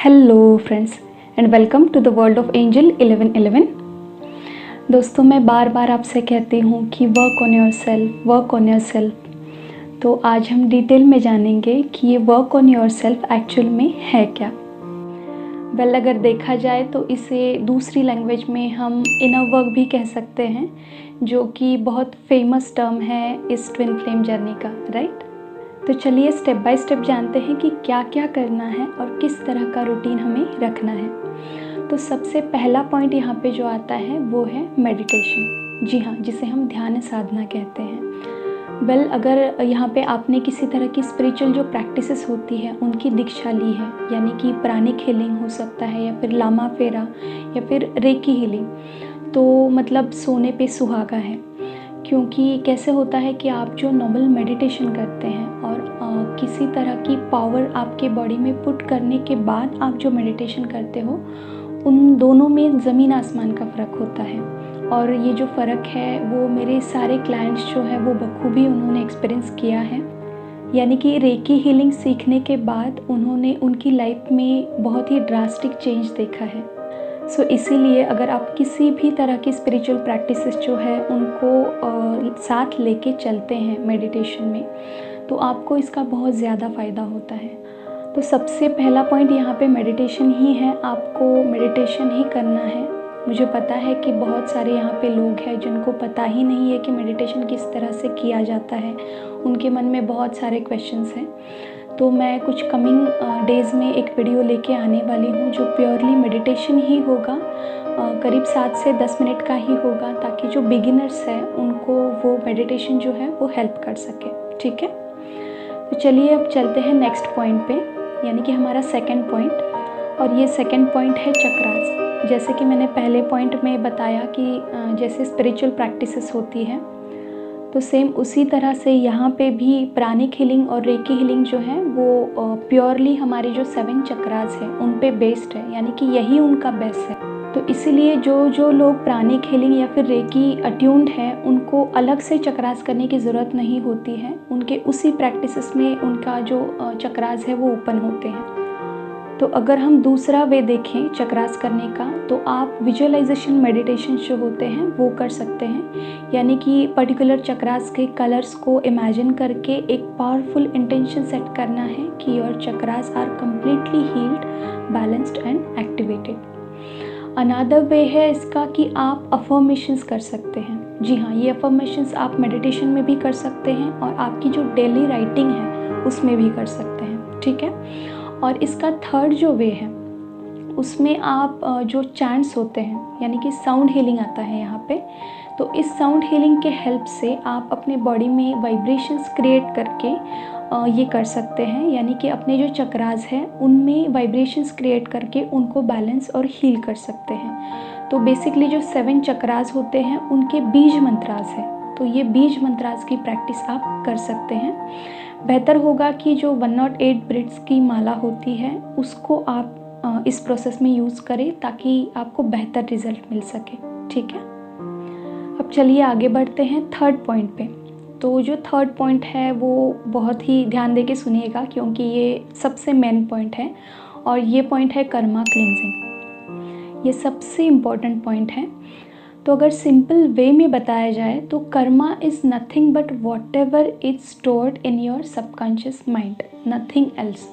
Hello friends and welcome to the world of angel 1111। दोस्तों, मैं बार बार आपसे कहती हूँ कि work on yourself, work on yourself. तो आज हम डिटेल में जानेंगे कि ये work on yourself actual में है क्या। अगर देखा जाए तो इसे दूसरी लैंग्वेज में हम इनर वर्क भी कह सकते हैं, जो कि बहुत फेमस टर्म है इस ट्विन फ्लेम जर्नी का, राइट। तो चलिए स्टेप बाय स्टेप जानते हैं कि क्या क्या करना है और किस तरह का रूटीन हमें रखना है। तो सबसे पहला पॉइंट यहाँ पे जो आता है वो है मेडिटेशन। जी हाँ, जिसे हम ध्यान साधना कहते हैं। अगर यहाँ पे आपने किसी तरह की स्पिरिचुअल जो प्रैक्टिसेस होती है उनकी दीक्षा ली है, यानी कि प्राणिक हीलिंग हो सकता है या फिर लामा फेरा या फिर रेकी हीलिंग, तो मतलब सोने पे सुहागा है। क्योंकि कैसे होता है कि आप जो नॉर्मल मेडिटेशन करते हैं और किसी तरह की पावर आपके बॉडी में पुट करने के बाद आप जो मेडिटेशन करते हो, उन दोनों में ज़मीन आसमान का फ़र्क होता है। और ये जो फ़र्क है वो मेरे सारे क्लाइंट्स जो है वो बखूबी उन्होंने एक्सपीरियंस किया है। यानी कि रेकी हीलिंग सीखने के बाद उन्होंने उनकी लाइफ में बहुत ही ड्रास्टिक चेंज देखा है। इसीलिए अगर आप किसी भी तरह की स्पिरिचुअल प्रैक्टिसेस जो है उनको साथ लेके चलते हैं मेडिटेशन में, तो आपको इसका बहुत ज़्यादा फ़ायदा होता है। तो सबसे पहला पॉइंट यहाँ पे मेडिटेशन ही है। आपको मेडिटेशन ही करना है। मुझे पता है कि बहुत सारे यहाँ पे लोग हैं जिनको पता ही नहीं है कि मेडिटेशन किस तरह से किया जाता है। उनके मन में बहुत सारे क्वेश्चंस हैं। तो मैं कुछ कमिंग डेज़ में एक वीडियो लेके आने वाली हूँ जो प्योरली मेडिटेशन ही होगा। करीब 7 से 10 मिनट का ही होगा, ताकि जो बिगिनर्स हैं उनको वो मेडिटेशन जो है वो हेल्प कर सके। ठीक है, तो चलिए अब चलते हैं नेक्स्ट पॉइंट पे, यानी कि हमारा सेकंड पॉइंट। और ये सेकंड पॉइंट है चक्रास। जैसे कि मैंने पहले पॉइंट में बताया कि जैसे स्पिरिचुअल प्रैक्टिसेस होती है, तो सेम उसी तरह से यहाँ पे भी प्राणिक हीलिंग और रेकी हीलिंग जो है वो प्योरली हमारे जो 7 चक्रास हैं उन पे बेस्ड है, यानी कि यही उनका बेस है। तो इसीलिए जो लोग प्राणिक हीलिंग या फिर रेकी अट्यून्ड हैं उनको अलग से चक्रास करने की ज़रूरत नहीं होती है। उनके उसी प्रैक्टिसेस में उनका जो चक्रास है वो ओपन होते हैं। तो अगर हम दूसरा वे देखें चक्रास करने का, तो आप विजुअलाइजेशन मेडिटेशन जो होते हैं वो कर सकते हैं। यानी कि पर्टिकुलर चक्रास के कलर्स को इमेजिन करके एक पावरफुल इंटेंशन सेट करना है कि your chakras are completely healed, balanced and activated. Another way है इसका कि आप अफर्मेशंस कर सकते हैं। जी हाँ, ये अफर्मेशंस आप मेडिटेशन में भी कर सकते हैं और आपकी जो डेली राइटिंग है उसमें भी कर सकते हैं। ठीक है, और इसका थर्ड जो वे है उसमें आप जो चैंट्स होते हैं, यानी कि साउंड हीलिंग आता है यहाँ पे। तो इस साउंड हीलिंग के हेल्प से आप अपने बॉडी में वाइब्रेशंस क्रिएट करके ये कर सकते हैं, यानी कि अपने जो चक्रास हैं उनमें वाइब्रेशंस क्रिएट करके उनको बैलेंस और हील कर सकते हैं। तो बेसिकली जो 7 चक्रास होते हैं उनके बीज मंत्रास है, तो ये बीज मंत्रास की प्रैक्टिस आप कर सकते हैं। बेहतर होगा कि जो 108 ब्रिड्स की माला होती है उसको आप इस प्रोसेस में यूज़ करें, ताकि आपको बेहतर रिजल्ट मिल सके। ठीक है, अब चलिए आगे बढ़ते हैं थर्ड पॉइंट पे। तो जो थर्ड पॉइंट है वो बहुत ही ध्यान दे के सुनिएगा, क्योंकि ये सबसे मेन पॉइंट है और ये पॉइंट है कर्मा क्लींजिंग। ये सबसे इम्पॉर्टेंट पॉइंट है। तो अगर सिंपल वे में बताया जाए तो Karma is nothing but what ever is stored in your subconscious mind, nothing else.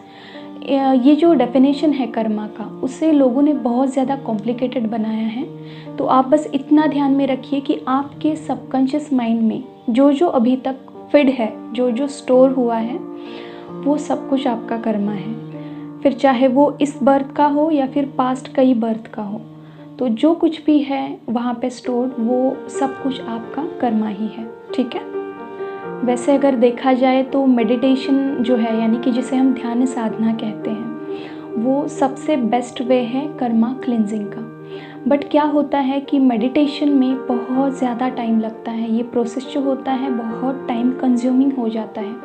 ये जो डेफिनेशन है कर्मा का, उसे लोगों ने बहुत ज़्यादा कॉम्प्लिकेटेड बनाया है। तो आप बस इतना ध्यान में रखिए कि आपके सबकॉन्शियस माइंड में जो जो अभी तक फिड है, जो जो स्टोर हुआ है, वो सब कुछ आपका कर्मा है। फिर चाहे वो इस बर्थ का हो या फिर पास्ट कई बर्थ का हो, तो जो कुछ भी है वहाँ पे स्टोर्ड, वो सब कुछ आपका कर्मा ही है। ठीक है, वैसे अगर देखा जाए तो मेडिटेशन जो है, यानी कि जिसे हम ध्यान साधना कहते हैं, वो सबसे बेस्ट वे है कर्मा क्लिनजिंग का। बट क्या होता है कि मेडिटेशन में बहुत ज़्यादा टाइम लगता है। ये प्रोसेस जो होता है बहुत टाइम कंज्यूमिंग हो जाता है।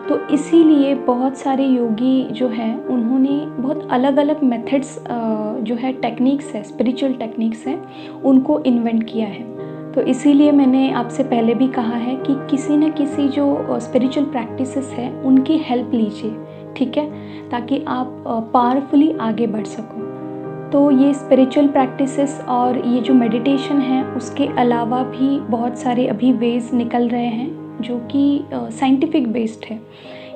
तो इसीलिए बहुत सारे योगी जो हैं उन्होंने बहुत अलग अलग मेथड्स जो है टेक्निक्स है, स्पिरिचुअल टेक्निक्स है, उनको इन्वेंट किया है। तो इसीलिए मैंने आपसे पहले भी कहा है कि किसी न किसी जो स्पिरिचुअल प्रैक्टिसेस है उनकी हेल्प लीजिए, ठीक है, ताकि आप पावरफुली आगे बढ़ सको। तो ये स्पिरिचुअल प्रैक्टिसेस और ये जो मेडिटेशन है उसके अलावा भी बहुत सारे अभी वेज निकल रहे हैं जो कि साइंटिफिक बेस्ड है,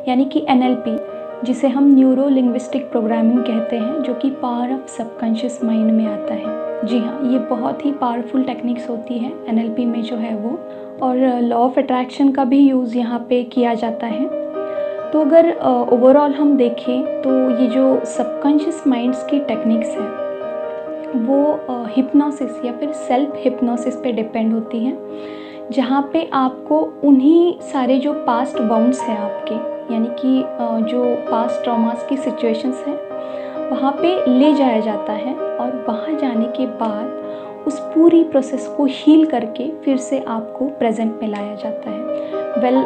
यानी कि NLP, जिसे हम न्यूरो लिंग्विस्टिक प्रोग्रामिंग कहते हैं, जो कि पावर ऑफ सबकॉन्शियस माइंड में आता है। जी हाँ, ये बहुत ही पावरफुल टेक्निक्स होती है NLP में जो है वो, और लॉ ऑफ अट्रैक्शन का भी यूज़ यहाँ पे किया जाता है। तो अगर ओवरऑल हम देखें तो ये जो सबकॉन्शियस माइंड्स की टेक्निक्स हैं वो हिप्नोसिस या फिर सेल्फ हिप्नोसिस पे डिपेंड होती हैं, जहाँ पे आपको उन्हीं सारे जो पास्ट वाउंड्स हैं आपके, यानी कि जो पास्ट ट्रॉमास की सिचुएशंस हैं वहाँ पे ले जाया जाता है, और वहाँ जाने के बाद उस पूरी प्रोसेस को हील करके फिर से आपको प्रेजेंट में लाया जाता है।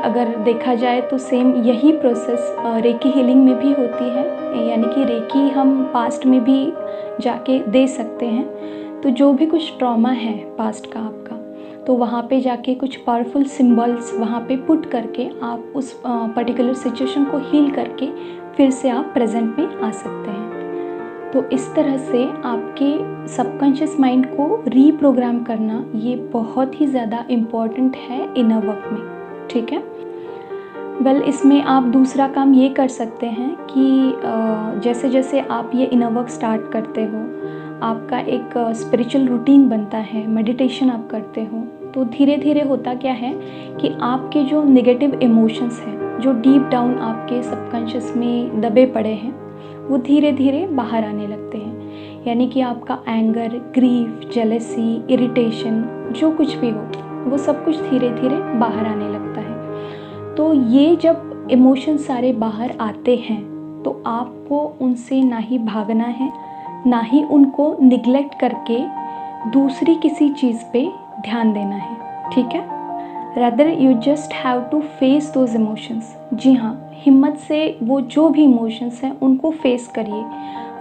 अगर देखा जाए तो सेम यही प्रोसेस रेकी हीलिंग में भी होती है, यानी कि रेकी हम पास्ट में भी जाके दे सकते हैं। तो जो भी कुछ ट्रॉमा है पास्ट का आपका, तो वहाँ पे जाके कुछ पावरफुल सिंबल्स वहाँ पे पुट करके आप उस पर्टिकुलर सिचुएशन को हील करके फिर से आप प्रेजेंट में आ सकते हैं। तो इस तरह से आपके सबकॉन्शियस माइंड को रीप्रोग्राम करना ये बहुत ही ज़्यादा इम्पॉर्टेंट है इनर वर्क में, ठीक है। इसमें आप दूसरा काम ये कर सकते हैं कि जैसे जैसे आप ये इनर वर्क स्टार्ट करते हो, आपका एक स्पिरिचुअल रूटीन बनता है, मेडिटेशन आप करते हो, तो धीरे धीरे होता क्या है कि आपके जो नेगेटिव इमोशंस हैं, जो डीप डाउन आपके सबकॉन्शियस में दबे पड़े हैं, वो धीरे धीरे बाहर आने लगते हैं। यानी कि आपका एंगर, ग्रीफ, जेलसी, इरिटेशन, जो कुछ भी हो, वो सब कुछ धीरे धीरे बाहर आने लगता है। तो ये जब इमोशंस सारे बाहर आते हैं तो आपको उनसे ना ही भागना है, ना ही उनको निगलेक्ट करके दूसरी किसी चीज़ पे ध्यान देना है, ठीक है। Rather you just have to face those emotions. जी हाँ, हिम्मत से वो जो भी इमोशंस हैं उनको फेस करिए।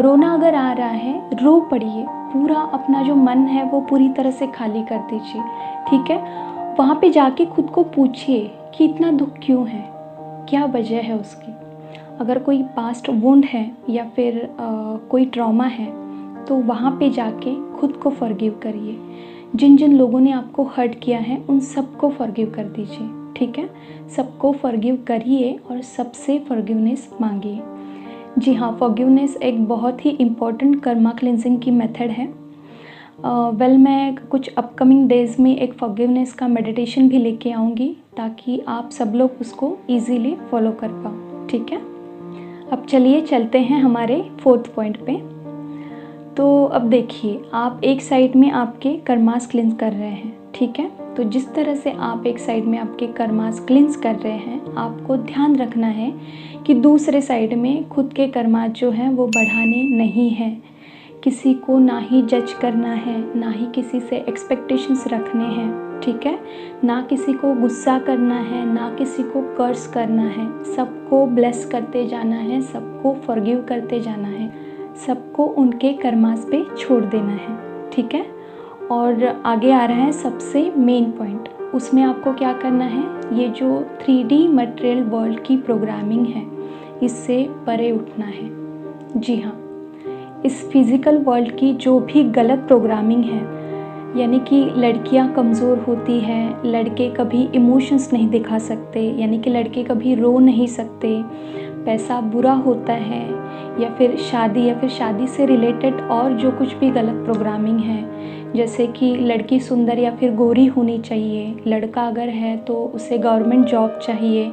रोना अगर आ रहा है, रो पड़िए, पूरा अपना जो मन है वो पूरी तरह से खाली कर दीजिए, ठीक है। वहाँ पे जाके खुद को पूछिए कि इतना दुख क्यों है, क्या वजह है उसकी। अगर कोई पास्ट वुंड है या फिर कोई ट्रॉमा है, तो वहाँ पे जाके खुद को फॉरगिव करिए। जिन जिन लोगों ने आपको हर्ट किया है उन सबको फॉरगिव कर दीजिए, ठीक है। सबको फॉरगिव करिए और सबसे फॉरगिवनेस मांगिए। जी हाँ, फॉरगिवनेस एक बहुत ही इम्पॉर्टेंट कर्मा क्लिनजिंग की मेथड है। मैं कुछ अपकमिंग डेज़ में एक फॉरगिवनेस का मेडिटेशन भी लेके आऊँगी, ताकि आप सब लोग उसको ईजीली फॉलो कर पाओ, ठीक है। अब चलिए चलते हैं हमारे 4th पॉइंट पे। तो अब देखिए, आप एक साइड में आपके कर्मास क्लिंस कर रहे हैं, ठीक है। तो जिस तरह से आप एक साइड में आपके कर्मास क्लिंस कर रहे हैं, आपको ध्यान रखना है कि दूसरे साइड में खुद के कर्मास जो हैं वो बढ़ाने नहीं हैं। किसी को ना ही जज करना है, ना ही किसी से एक्सपेक्टेशंस रखने हैं, ठीक है। ना किसी को गुस्सा करना है, ना किसी को कर्स करना है। सबको ब्लेस करते जाना है, सबको फॉरगिव करते जाना है, सबको उनके कर्मास पे छोड़ देना है, ठीक है। और आगे आ रहा है सबसे मेन पॉइंट। उसमें आपको क्या करना है, ये जो 3D मटेरियल वर्ल्ड की प्रोग्रामिंग है, इससे परे उठना है। जी हाँ, इस फिज़िकल वर्ल्ड की जो भी गलत प्रोग्रामिंग है, यानी कि लड़कियां कमज़ोर होती हैं, लड़के कभी इमोशंस नहीं दिखा सकते, यानी कि लड़के कभी रो नहीं सकते, पैसा बुरा होता है, या फिर शादी से रिलेटेड और जो कुछ भी गलत प्रोग्रामिंग है, जैसे कि लड़की सुंदर या फिर गोरी होनी चाहिए, लड़का अगर है तो उसे गवर्नमेंट जॉब चाहिए,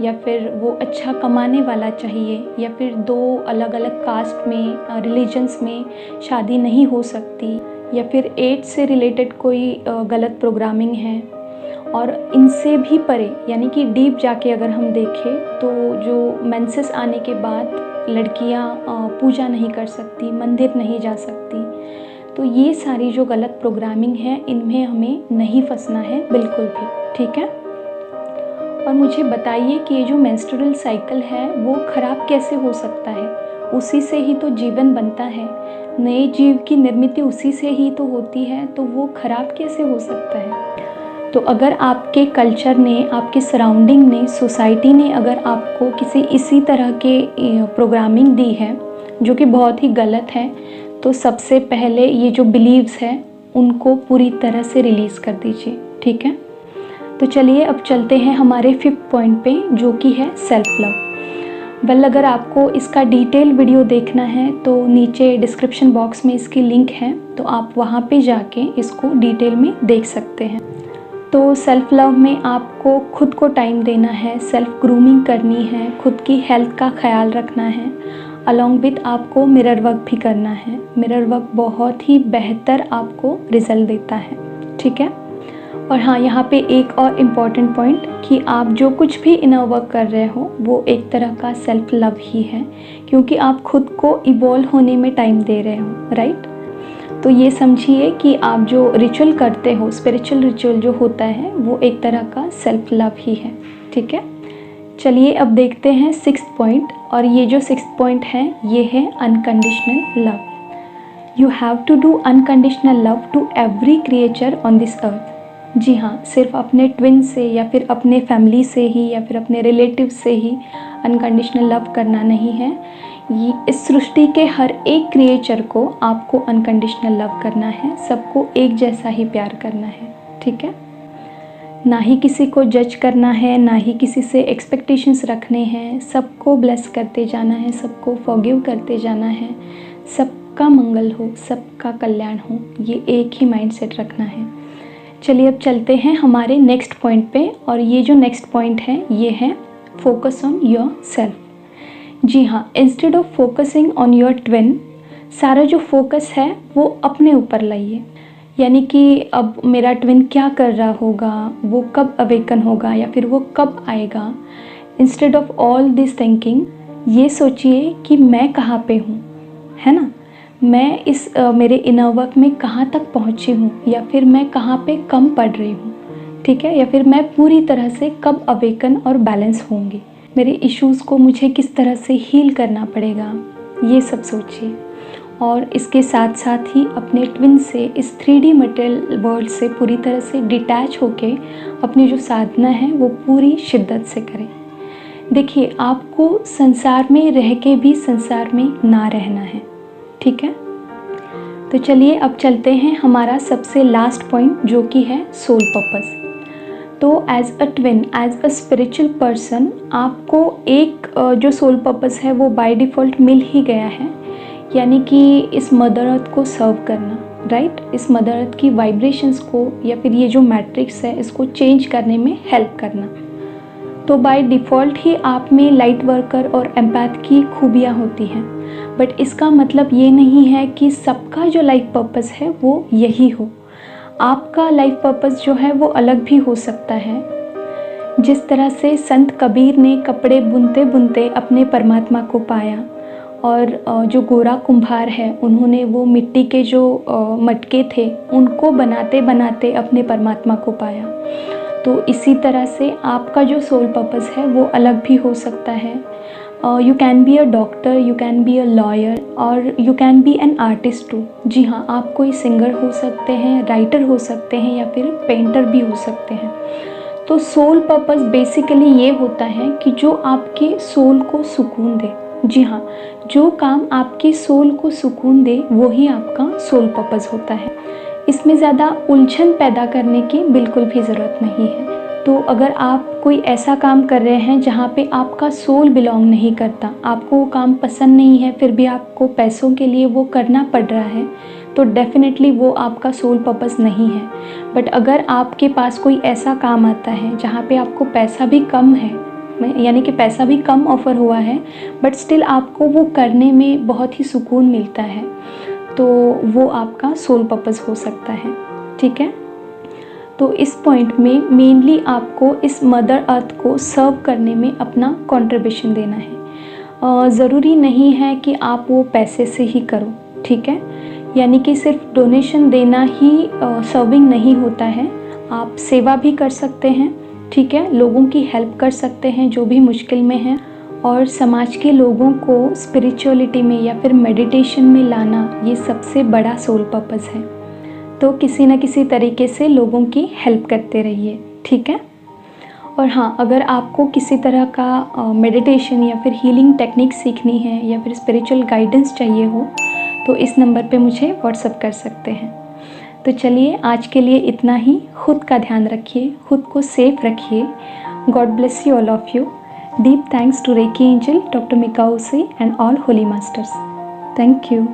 या फिर वो अच्छा कमाने वाला चाहिए, या फिर 2 अलग अलग कास्ट में, रिलीजन्स में शादी नहीं हो सकती, या फिर एज से रिलेटेड कोई गलत प्रोग्रामिंग है। और इनसे भी परे, यानी कि डीप जाके अगर हम देखें तो जो मेंसेस आने के बाद लड़कियां पूजा नहीं कर सकती, मंदिर नहीं जा सकती, तो ये सारी जो गलत प्रोग्रामिंग है इनमें हमें नहीं फंसना है बिल्कुल भी, ठीक है। और मुझे बताइए कि ये जो मेंस्ट्रुअल साइकिल है वो ख़राब कैसे हो सकता है? उसी से ही तो जीवन बनता है, नए जीव की निर्मित उसी से ही तो होती है, तो वो ख़राब कैसे हो सकता है? तो अगर आपके कल्चर ने, आपके सराउंडिंग ने, सोसाइटी ने अगर आपको किसी इसी तरह के प्रोग्रामिंग दी है जो कि बहुत ही गलत है, तो सबसे पहले ये जो बिलीव्स हैं उनको पूरी तरह से रिलीज़ कर दीजिए। ठीक है, तो चलिए अब चलते हैं हमारे 5th पॉइंट पे, जो कि है सेल्फ लव। अगर आपको इसका डिटेल वीडियो देखना है तो नीचे डिस्क्रिप्शन बॉक्स में इसकी लिंक है, तो आप वहाँ पे जाके इसको डिटेल में देख सकते हैं। तो सेल्फ लव में आपको खुद को टाइम देना है, सेल्फ ग्रूमिंग करनी है, खुद की हेल्थ का ख्याल रखना है, अलॉन्ग विथ आपको मिरर वर्क भी करना है। मिरर वर्क बहुत ही बेहतर आपको रिजल्ट देता है। ठीक है, और हाँ, यहाँ पे एक और इम्पॉर्टेंट पॉइंट कि आप जो कुछ भी इनर वर्क कर रहे हो वो एक तरह का सेल्फ लव ही है, क्योंकि आप खुद को इवॉल्व होने में टाइम दे रहे हो, राइट। तो ये समझिए कि आप जो रिचुअल करते हो, स्पिरिचुअल रिचुअल जो होता है, वो एक तरह का सेल्फ लव ही है। ठीक है, चलिए अब देखते हैं 6th पॉइंट, और ये जो 6th पॉइंट है ये है unconditional love. You have to do unconditional love to every creature on this earth. जी हाँ, सिर्फ अपने ट्विन से या फिर अपने फैमिली से ही या फिर अपने रिलेटिव से ही अनकंडीशनल लव करना नहीं है। ये इस सृष्टि के हर एक क्रिएचर को आपको अनकंडीशनल लव करना है, सबको एक जैसा ही प्यार करना है। ठीक है, ना ही किसी को जज करना है, ना ही किसी से एक्सपेक्टेशंस रखने हैं, सबको ब्लेस करते जाना है, सबको फॉरगिव करते जाना है, सबका मंगल हो, सबका कल्याण हो, ये एक ही माइंडसेट रखना है। चलिए अब चलते हैं हमारे नेक्स्ट पॉइंट पे, और ये जो नेक्स्ट पॉइंट है ये है फोकस ऑन योर सेल्फ। जी हाँ, instead of focusing on your twin, सारा जो फोकस है वो अपने ऊपर लाइए। यानी कि अब मेरा ट्विन क्या कर रहा होगा, वो कब अवेकन होगा या फिर वो कब आएगा। Instead of all this thinking, ये सोचिए कि मैं कहाँ पे हूँ, है ना, मैं इस मेरे इनर वर्क में कहाँ तक पहुँची हूँ, या फिर मैं कहाँ पे कम पड़ रही हूँ। ठीक है, या फिर मैं पूरी तरह से कब अवेकन और बैलेंस होंगी, मेरे इश्यूज़ को मुझे किस तरह से हील करना पड़ेगा, ये सब सोचिए। और इसके साथ साथ ही अपने ट्विन से, इस 3D मटेरियल वर्ल्ड से पूरी तरह से डिटैच होके अपनी जो साधना है वो पूरी शिद्दत से करें। देखिए, आपको संसार में रह के भी संसार में ना रहना है। ठीक है, तो चलिए अब चलते हैं हमारा सबसे लास्ट पॉइंट, जो कि है सोल पर्पस। तो as a twin, as a spiritual person, आपको एक जो सोल पर्पस है वो बाय डिफ़ॉल्ट मिल ही गया है, यानी कि इस मदर अर्थ को सर्व करना, राइट। इस मदर अर्थ की वाइब्रेशंस को या फिर ये जो मैट्रिक्स है इसको चेंज करने में हेल्प करना। तो बाय डिफ़ॉल्ट ही आप में लाइट वर्कर और एम्पैथ की खूबियाँ होती हैं, बट इसका मतलब ये नहीं है कि सबका जो लाइफ पर्पस है वो यही हो। आपका लाइफ पर्पस जो है वो अलग भी हो सकता है। जिस तरह से संत कबीर ने कपड़े बुनते बुनते अपने परमात्मा को पाया, और जो गोरा कुम्हार है उन्होंने वो मिट्टी के जो मटके थे उनको बनाते बनाते अपने परमात्मा को पाया। तो इसी तरह से आपका जो सोल पर्पस है वो अलग भी हो सकता है। You can be a doctor, you can be a lawyer, और you can be an artist too. जी हाँ, आप कोई सिंगर हो सकते हैं, राइटर हो सकते हैं, या फिर पेंटर भी हो सकते हैं। तो सोल पर्पस बेसिकली ये होता है कि जो आपके सोल को सुकून दे। जी हाँ, जो काम आपके सोल को सुकून दे वो ही आपका सोल पर्पस होता है। इसमें ज़्यादा उलझन पैदा करने की बिल्कुल भी ज़रूरत नहीं है। तो अगर आप कोई ऐसा काम कर रहे हैं जहाँ पे आपका सोल बिलोंग नहीं करता, आपको वो काम पसंद नहीं है, फिर भी आपको पैसों के लिए वो करना पड़ रहा है, तो डेफिनेटली वो आपका सोल पर्पस नहीं है। बट अगर आपके पास कोई ऐसा काम आता है जहाँ पे आपको पैसा भी कम है, यानी कि पैसा भी कम ऑफ़र हुआ है, बट स्टिल आपको वो करने में बहुत ही सुकून मिलता है, तो वो आपका सोल पर्पस हो सकता है। ठीक है, तो इस पॉइंट में मेनली आपको इस मदर अर्थ को सर्व करने में अपना कंट्रीब्यूशन देना है। ज़रूरी नहीं है कि आप वो पैसे से ही करो। ठीक है, यानी कि सिर्फ डोनेशन देना ही सर्विंग नहीं होता है, आप सेवा भी कर सकते हैं। ठीक है, लोगों की हेल्प कर सकते हैं जो भी मुश्किल में हैं, और समाज के लोगों को स्पिरिचुअलिटी में या फिर मेडिटेशन में लाना, ये सबसे बड़ा सोल पर्पस है। तो किसी न किसी तरीके से लोगों की हेल्प करते रहिए, ठीक है। और हाँ, अगर आपको किसी तरह का मेडिटेशन या फिर हीलिंग टेक्निक सीखनी है या फिर स्पिरिचुअल गाइडेंस चाहिए हो तो इस नंबर पे मुझे व्हाट्सअप कर सकते हैं। तो चलिए आज के लिए इतना ही। खुद का ध्यान रखिए, खुद को सेफ रखिए। God bless you all of you. Deep thanks to reiki angel, doctor Mikao से and all holy masters. Thank you.